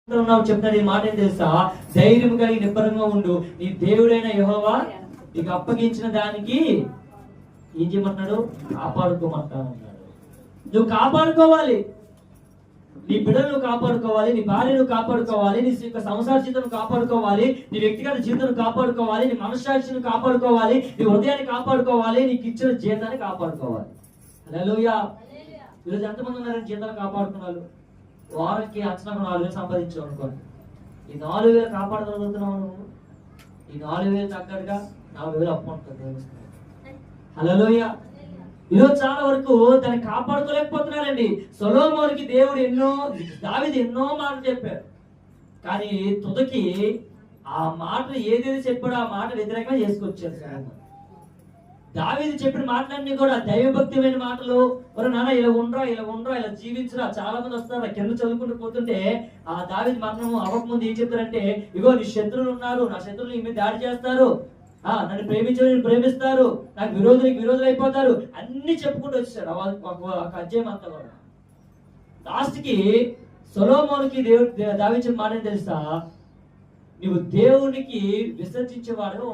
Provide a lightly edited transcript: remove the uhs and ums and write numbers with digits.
చెప్తాడు ఈ మాట ఏం తెలుసా? ధైర్యం కలిగి నిబ్బరంగా ఉండు, నీ దేవుడైన యెహోవా నీకు అప్పగించిన దానికి ఏం చేయమంటున్నాడు? కాపాడుకోమంటాడు. నువ్వు కాపాడుకోవాలి, నీ బిడ్డను నువ్వు కాపాడుకోవాలి, నీ భార్యను కాపాడుకోవాలి, నీ సంసార జీవితం కాపాడుకోవాలి, నీ వ్యక్తిగత జీవితం కాపాడుకోవాలి, నీ మనస్సాక్షిని కాపాడుకోవాలి, నీ హృదయాన్ని కాపాడుకోవాలి, నీకు ఇచ్చిన జీతాన్ని కాపాడుకోవాలి. హల్లెలూయా. ఈరోజు ఎంతమంది ఉన్నారని జీతాలు కాపాడుకున్నారు? వారానికి అంచనా 4,000 సంపాదించావు అనుకోండి, ఈ 4,000 కాపాడగలుగుతున్నావు నువ్వు? ఈ 4,000 తగ్గట్టుగా 4,000 అప్పు ఉంటుంది. హల్లెలూయా. ఈరోజు చాలా వరకు దాన్ని కాపాడుకోలేకపోతున్నారండి. సొలొమోనుకి దేవుడు దావీదు ఎన్నో మాటలు చెప్పారు, కానీ తుదకి ఆ మాటలు ఏదైతే చెప్పాడో ఆ మాట వ్యతిరేకంగా చేసుకొచ్చారు. దావీదు చెప్పిన మాటలన్నీ కూడా దైవభక్తిమైన మాటలు. మరి నాన్న ఇలా ఉండరా, ఇలా జీవించరా. చాలా మంది వస్తారు కింద చదువుకుంటూ పోతుంటే ఆ దావీదు మరణం అవ్వకముందు ఏం చెప్తారంటే, ఇగో నీ శత్రువులు ఉన్నారు, నా శత్రువులు నీ మీద దాడి చేస్తారు, నన్ను ప్రేమించని ప్రేమిస్తారు, నాకు విరోధులు అయిపోతారు, అన్ని చెప్పుకుంటూ వచ్చాడు ఒక అధ్యాయం అంతా కూడా. లాస్ట్కి సొలొమోనుకి దావీదు మాట తెలుసా? నువ్వు దేవునికి విసర్జించేవాడుగా